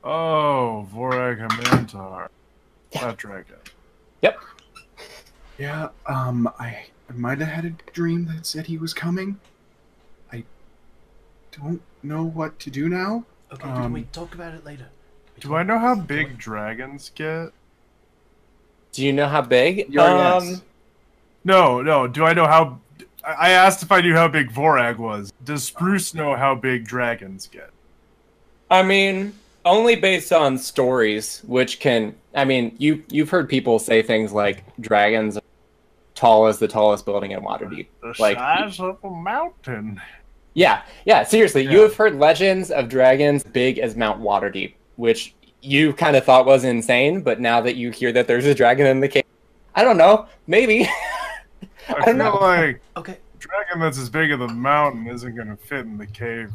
Oh, Vorag Hamantar. That dragon. Yep. Yeah, I might have had a dream that said he was coming. I don't know what to do now. Okay, can we talk about it later? Do I know how big dragons get? Do you know how big? You already asked. No. Do I know how... I asked if I knew how big Vorag was. Does Spruce know how big dragons get? I mean, only based on stories, which can... I mean, you've heard people say things like dragons are tall as the tallest building in Waterdeep. The Like, size of a mountain. Yeah, seriously. Yeah. You have heard legends of dragons big as Mount Waterdeep, which you kind of thought was insane, but now that you hear that there's a dragon in the cave, I don't know, maybe. I don't feel know. like Okay. a dragon that's as big as the mountain isn't going to fit in the cave.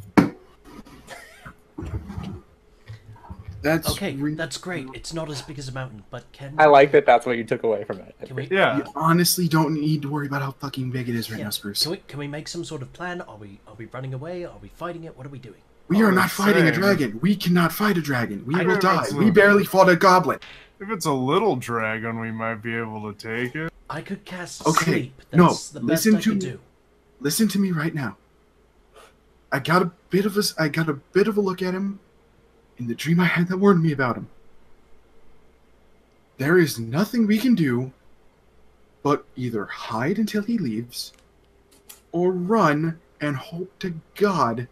That's Okay, that's great. It's not as big as a mountain, but can I like that that's what you took away from it. Can we? Yeah. You honestly don't need to worry about how fucking big it is right now, Spruce. Can we make some sort of plan? Are we running away? Are we fighting it? What are we doing? We are not fighting a same. dragon. We cannot fight a dragon. We I will know die. it's We a- barely fought a goblin. If it's a little dragon, we might be able to take it. I could cast Okay, sleep. no, That's the best listen I to can me. do. Listen to me right now. I got a bit of a look at him in the dream I had that warned me about him. There is nothing we can do but either hide until he leaves or run and hope to God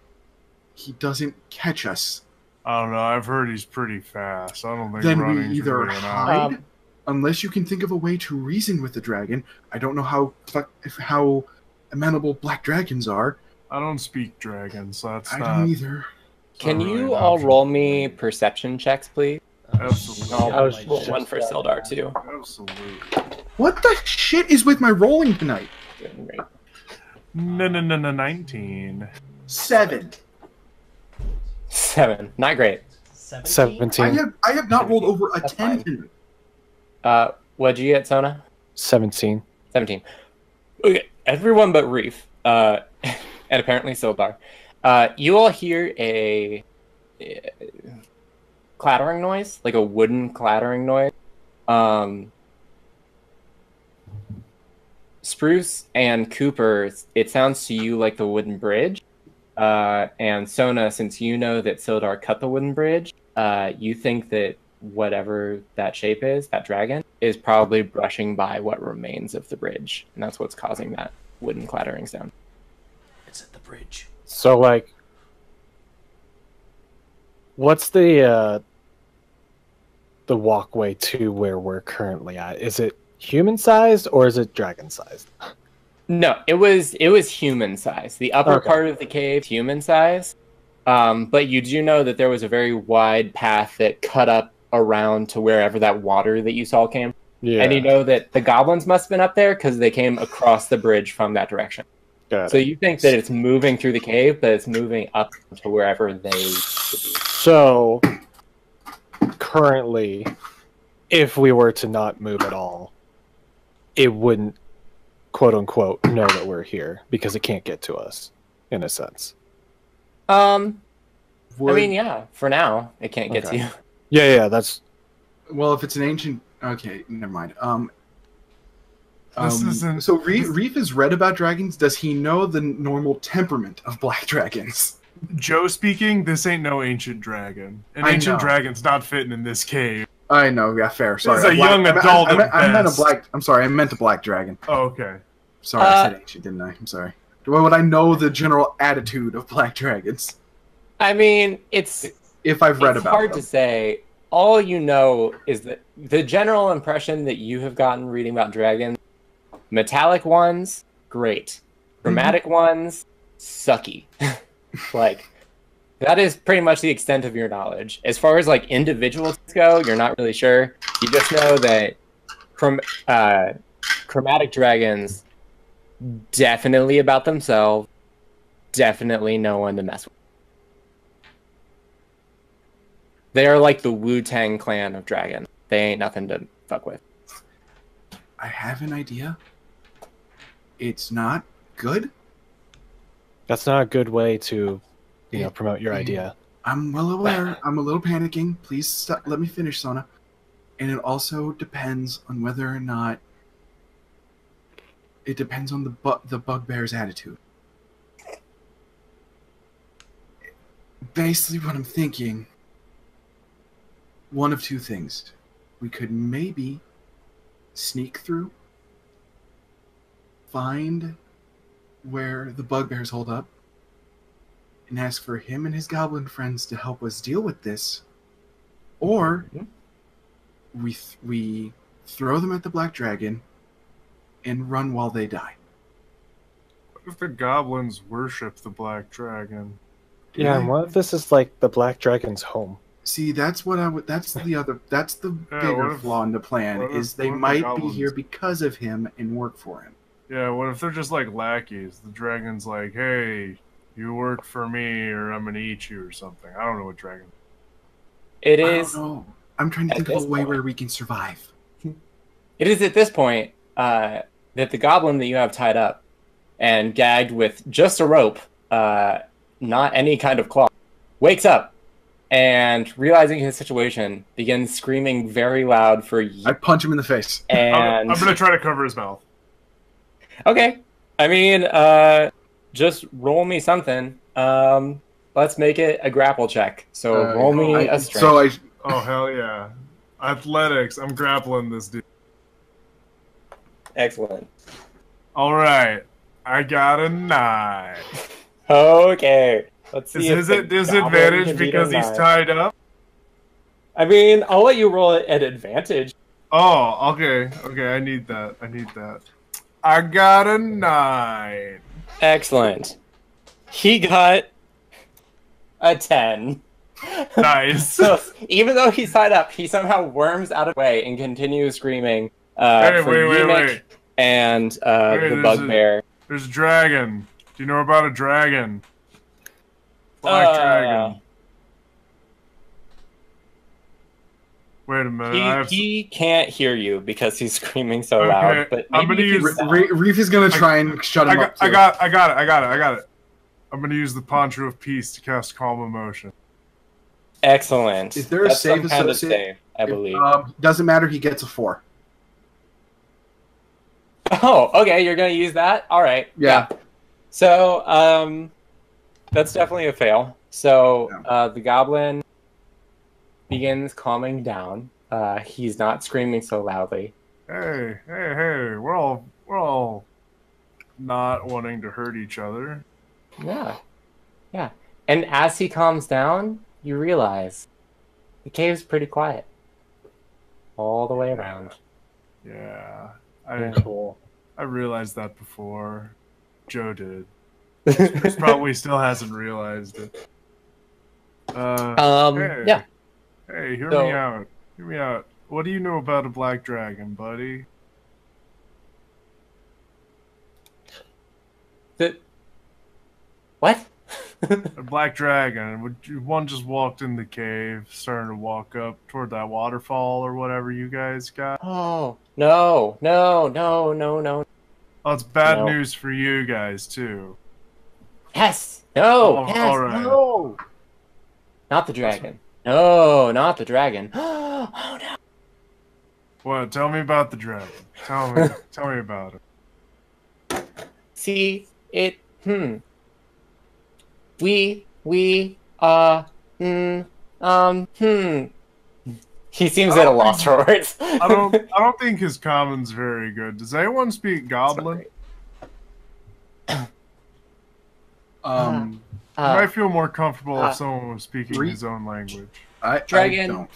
he doesn't catch us. I don't know. I've heard he's pretty fast. I don't think Then we running's either really an option. hide, unless you can think of a way to reason with the dragon. I don't know how amenable black dragons are. I don't speak dragon, so that's I not. don't either. Can not really you an all option. roll me perception checks, please? Absolutely. I'll was roll just one for about Sildar, too. Absolutely. What the shit is with my rolling tonight? Good, great. No, 19. 7. 7. Not great. 17. I have not rolled over a That's 10 fine. tonight. What'd you get, Sona? 17. 17. Okay, everyone but Reef, and apparently Sildar. You all hear a clattering noise, like a wooden clattering noise. Spruce and Cooper, it sounds to you like the wooden bridge. And Sona, since you know that Sildar cut the wooden bridge, you think that whatever that shape is, that dragon, is probably brushing by what remains of the bridge. And that's what's causing that wooden clattering sound. It's at the bridge. So, like, what's the walkway to where we're currently at? Is it human-sized or is it dragon-sized? No, it was human size. The upper Okay. part of the cave, human size. But you do know that there was a very wide path that cut up around to wherever that water that you saw came. Yeah. And you know that the goblins must have been up there because they came across the bridge from that direction. Got So it. you think that it's moving through the cave, but it's moving up to wherever they should be. So, currently, if we were to not move at all, it wouldn't, quote unquote, know that we're here because it can't get to us, in a sense. I mean, yeah, for now, it can't get to Okay. you. Yeah, that's Well, if it's an ancient... Okay, never mind. This isn't. So Reef has read about dragons. Does he know the normal temperament of black dragons? Joe speaking. This ain't no ancient dragon. An I ancient know. dragon's not fitting in this cave. I know. Yeah, fair. Sorry. This is a young adult I meant a best. black. I'm sorry. I meant a black dragon. Oh, okay. Sorry, I said ancient, didn't I? I'm sorry. Would I know the general attitude of black dragons I mean, it's if I've read about hard them? to say. All you know is that the general impression that you have gotten reading about dragons, metallic ones, great. Chromatic ones, sucky. Like, that is pretty much the extent of your knowledge. As far as, like, individuals go, you're not really sure. You just know that chromatic dragons, definitely about themselves, definitely no one to mess with. They are like the Wu-Tang clan of dragons. They ain't nothing to fuck with. I have an idea. It's not good. That's not a good way to, promote your idea. I'm well aware. I'm a little panicking. Please stop. Let me finish, Sona. And it also depends on whether or not. It depends on the bugbear's attitude. Basically, what I'm thinking. One of two things. We could maybe sneak through, find where the bugbears hold up, and ask for him and his goblin friends to help us deal with this, or we throw them at the black dragon and run while they die. What if the goblins worship the black dragon? Yeah, and what if this is like the black dragon's home? See, that's what I would. That's the other. That's the Yeah, bigger what if- flaw in the plan. what if- Is they what if the might be goblins- here because of him and work for him. Yeah, what if they're just like lackeys? The dragon's like, hey, you work for me or I'm gonna eat you or something. I don't know what dragon. It I is. don't know. I'm trying to at think of this a way point- where we can survive. It is at this point that the goblin that you have tied up and gagged with just a rope, not any kind of claw, wakes up and, realizing his situation, begins screaming very loud for I punch him in the face. and I'm gonna try to cover his mouth. okay. I mean, just roll me something. Let's make it a grapple check. So roll me a strength. So I. Oh hell yeah. Athletics, I'm grappling this dude. Excellent. Alright. I got a 9. Okay. Let's see. Is if it the goblin disadvantage can beat because a he's 9. tied up? I mean, I'll let you roll it at advantage. Oh, okay. Okay, I need that. I got a 9. Excellent. He got a 10. Nice. So even though he's tied up, he somehow worms out of the way and continues screaming Hey, for wait. Yemek and the there's bugbear. There's a dragon. Do you know about a dragon? Black dragon. Wait a minute. He can't hear you because he's screaming so loud. But I'm maybe gonna you use- can Reef is gonna try and shut him up. I too. got it. I'm gonna use the Poncho of Peace to cast Calm Emotion. Excellent. Is there a That's save some kind of associated? save, I believe. Doesn't matter. He gets a 4. Oh, okay. You're gonna use that. All right. Yeah. So, that's definitely a fail. So, the goblin begins calming down. He's not screaming so loudly. Hey, we're all not wanting to hurt each other. Yeah. And as he calms down, you realize the cave's pretty quiet all the way around. Yeah. Cool. I realized that before. Joe did. Spruce probably still hasn't realized it. Hey. Yeah. Hey, hear So- me out. Hear me out. What do you know about a black dragon, buddy? What? A black dragon. One just walked in the cave, starting to walk up toward that waterfall or whatever you guys got. Oh, no. Oh, it's bad No. news for you guys, too. Yes. No. Oh, yes. all right. No. Not the dragon. No, not the dragon. Oh, no. What? Tell me about the dragon. Tell me about it. See, it, we, He seems at a loss for words. I don't think his common's very good. Does anyone speak Goblin? You might feel more comfortable if someone was speaking his own language. Dragon. I don't.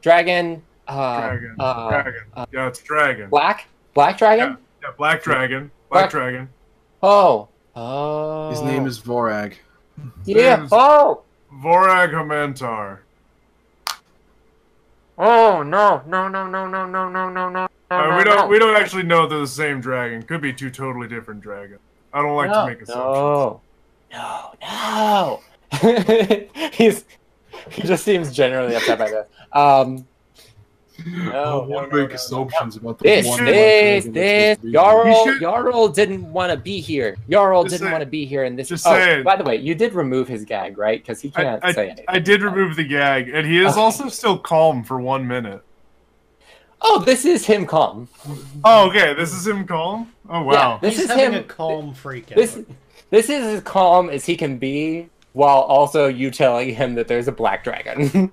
Dragon. Dragon. Yeah, it's dragon. Black dragon. Yeah, black dragon. Black dragon. Oh. His name is Vorag. Yeah. Oh. Vorag Hamentar. Oh no. We don't actually know they're the same dragon. Could be two totally different dragons. I don't like to make assumptions. No. He just seems generally upset by this. I want to make assumptions about the this. Jarl didn't want to be here. Jarl didn't want to be here in this. By the way, you did remove his gag, right? Because he can't say anything. I did remove the gag, and he is also still calm for 1 minute. Oh, this is him calm. Oh, okay. This is him calm? Oh, wow. Yeah, this is having him. a calm freak out. This is as calm as he can be, while also you telling him that there's a black dragon.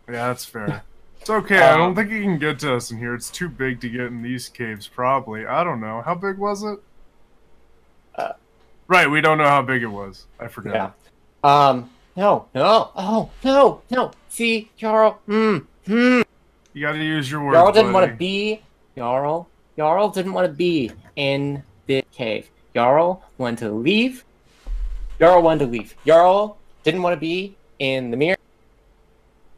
Yeah, that's fair. It's okay. I don't think he can get to us in here. It's too big to get in these caves, probably. I don't know. How big was it? Right, we don't know how big it was. I forgot. Yeah. No. Oh, no. See, Jarl. You gotta use your words. Jarl didn't want to be. Jarl didn't want to be in this cave. Jarl wanted to leave. Jarl didn't want to be in the mirror.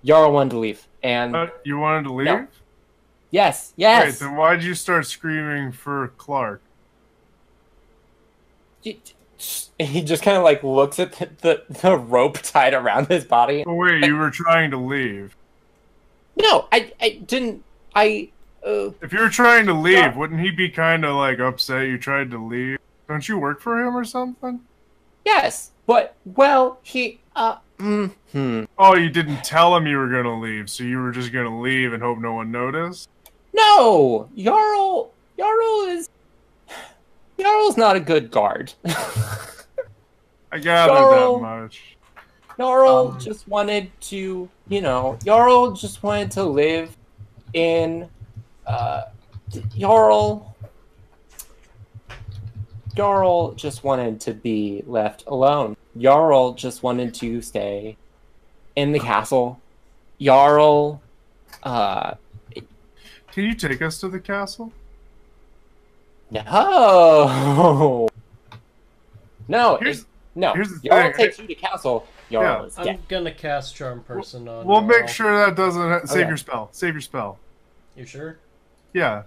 Jarl wanted to leave. And you wanted to leave? No. Yes. Wait, then why'd you start screaming for Clark? He just kind of like looks at the rope tied around his body. Oh, wait, you were trying to leave? No, I didn't. If you were trying to leave, wouldn't he be kind of like upset you tried to leave? Don't you work for him or something? Yes, but he. Oh, you didn't tell him you were gonna leave, so you were just gonna leave and hope no one noticed? No! Jarl's not a good guard. I gathered that much. Jarl just wanted to, Jarl just wanted to live in, Jarl just wanted to be left alone. Jarl just wanted to stay in the castle. Jarl, Can you take us to the castle? No. Here's the Jarl thing. takes you to castle. Jarl is dead. I'm gonna cast Charm Person on We'll Jarl. make sure that doesn't... Save Okay. your spell. Save your spell. You sure? Yeah.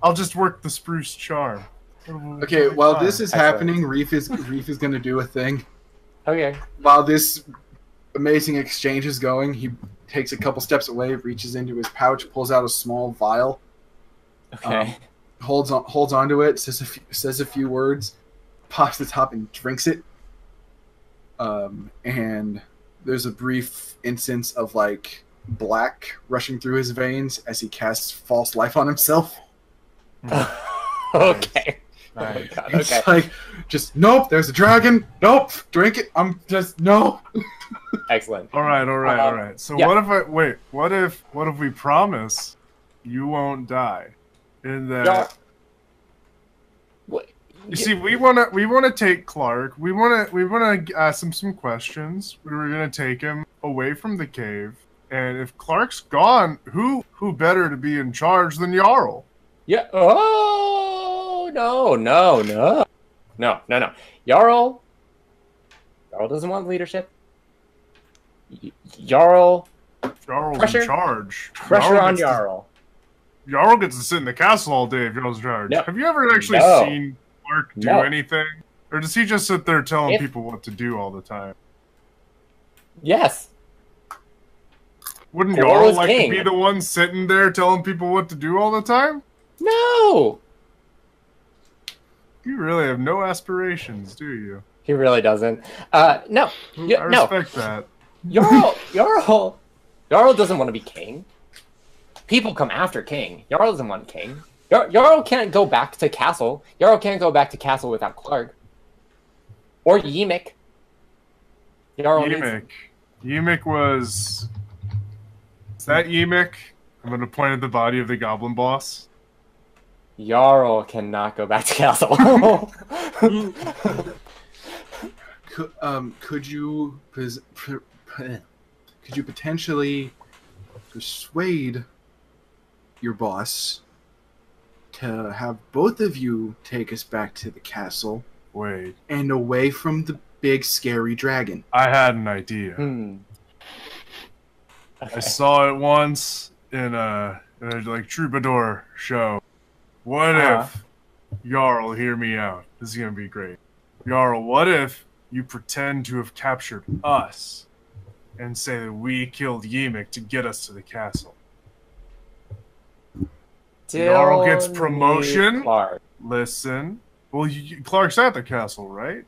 I'll just work the Spruce charm. Okay, while this is happening, Reef is going to do a thing. Okay. While this amazing exchange is going, he takes a couple steps away, reaches into his pouch, pulls out a small vial. Okay. Holds onto it, says a few words, pops the top and drinks it. And there's a brief instance of like black rushing through his veins as he casts false life on himself. Okay. Nice. Oh my God. It's Okay. like, just nope. There's a dragon. Nope. Drink it. I'm just no. Excellent. All right. So yeah. what if we promise you won't die? In that, you see, we wanna take Clark. We wanna ask him some questions. We were gonna take him away from the cave, and if Clark's gone, who better to be in charge than Jarl? Yeah. Oh no. Jarl doesn't want leadership. Jarl's in charge. Pressure on Jarl. Jarl gets to sit in the castle all day if Jarl's in charge. No. Have you ever actually seen Clark do anything? Or does he just sit there telling people what to do all the time? Yes. Wouldn't Jarl Jarl is like king. to be the one sitting there telling people what to do all the time? No. You really have no aspirations, do you? He really doesn't. No. I respect that. Jarl doesn't want to be king. People come after King. Jarl doesn't want King. Jarl can't go back to castle. Jarl can't go back to castle without Clark. Or Ymik. Ymik was... Is that Ymik? I'm going to point at the body of the goblin boss. Jarl cannot go back to castle. Could you potentially persuade your boss to have both of you take us back to the castle? Wait. And away from the big scary dragon. I had an idea. Okay. I saw it once in a like troubadour show. What if Jarl, hear me out. This is gonna be great. Jarl, what if you pretend to have captured us and say that we killed Ymik to get us to the castle? Jarl gets promotion. Listen. Well, Clark's at the castle, right?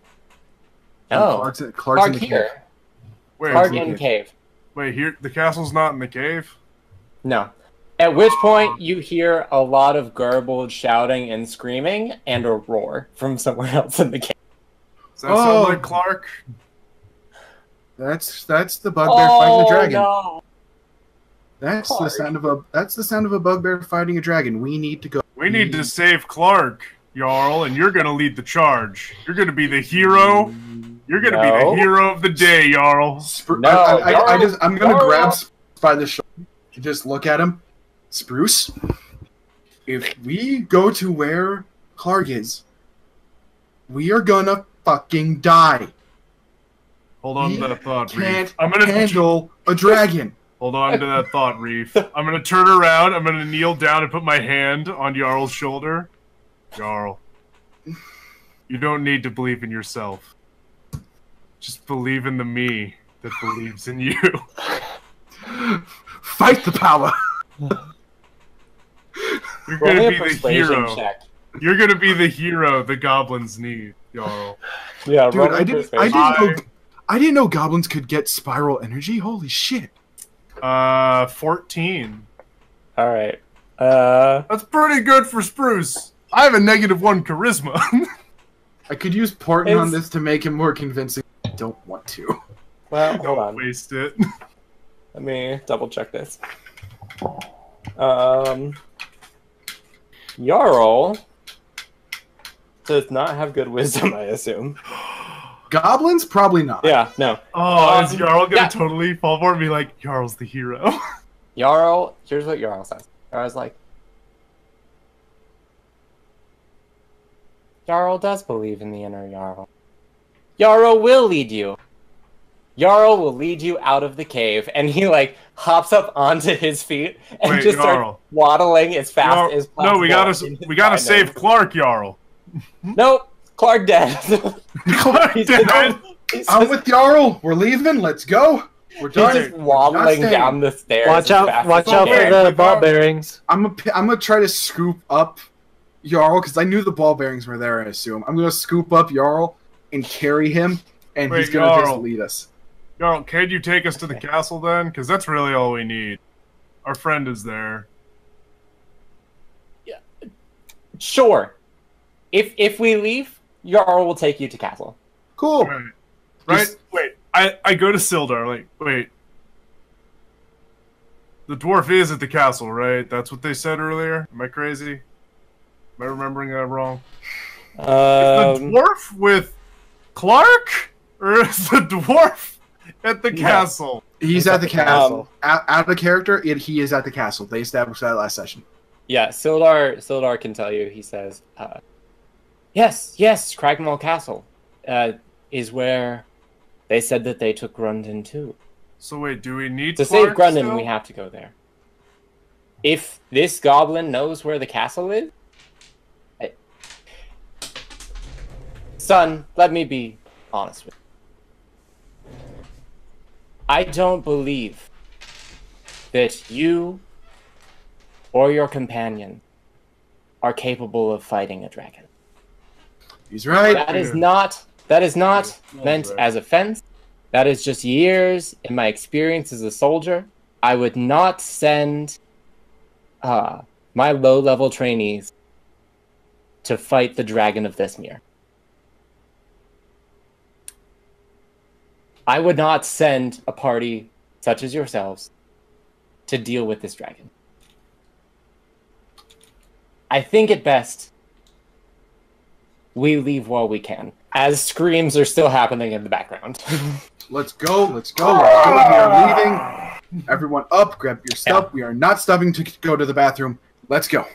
No. Clark's in the here. cave. Where? Clark in cave. Wait, here the castle's not in the cave? No. At which point you hear a lot of garbled shouting and screaming and a roar from somewhere else in the cave. Does that sound like Clark? That's the bugbear fighting a dragon. No. That's the sound of a bugbear fighting a dragon. We need to go. We need to save Clark, Jarl, and you're gonna lead the charge. You're gonna be the hero. You're gonna be the hero of the day, Jarl. I'm gonna grab Spruce by the shoulder and just look at him. Spruce, if we go to where Clark is, we are gonna fucking die. Hold on to that thought, Reef. I'm gonna handle a dragon. Hold on to that thought, Reef. I'm gonna turn around, I'm gonna kneel down and put my hand on Jarl's shoulder. Jarl, you don't need to believe in yourself. Just believe in the me that believes in you. Fight the power! You're gonna be the hero. You're gonna be the hero the goblins need, Jarl. Yeah, dude, I didn't know goblins could get spiral energy. Holy shit! 14. All right. That's pretty good for Spruce. I have a -1 charisma. I could use Portent on this to make him more convincing. I don't want to. Well, hold on. Don't waste it. Let me double check this. Jarl does not have good wisdom, I assume. Goblins? Probably not. Yeah, no. Oh, is Jarl gonna totally fall for it and be like, Jarl's the hero? Jarl, here's what Jarl says. Jarl's like, Jarl does believe in the inner Jarl. Jarl will lead you. Jarl will lead you out of the cave, and he like hops up onto his feet and starts waddling as fast as possible. No, we gotta save Clark, Jarl. Nope, Clark dead. Clark dead. I'm with Jarl. We're leaving. Let's go. We're done. He's just waddling down the stairs. Watch out for the ball bearings. I'm gonna try to scoop up Jarl because I knew the ball bearings were there. I assume I'm gonna scoop up Jarl and carry him, and he's gonna just lead us. Jarl, can you take us to the castle then? Because that's really all we need. Our friend is there. Yeah, sure. If we leave, Jarl will take you to castle. Cool. Right? Wait, I go to Sildar, like, wait. The dwarf is at the castle, right? That's what they said earlier? Am I crazy? Am I remembering that wrong? Is the dwarf with Clark? Or is the dwarf at the castle? He's at the castle. Out of character, he is at the castle. They established that last session. Yeah, Sildar can tell you. He says, yes, Cragmaw Castle is where they said that they took Grundon too. So wait, do we need to Clark save Grundon? still? We have to go there. If this goblin knows where the castle is, son, let me be honest with you. I don't believe that you or your companion are capable of fighting a dragon. He's right. That is not meant as offense. That is just years in my experience as a soldier. I would not send my low-level trainees to fight the dragon of this mirror. I would not send a party such as yourselves to deal with this dragon. I think it best we leave while we can, as screams are still happening in the background. Let's go. Let's go. We are leaving. Everyone up. Grab your stuff. Yeah. We are not stopping to go to the bathroom. Let's go.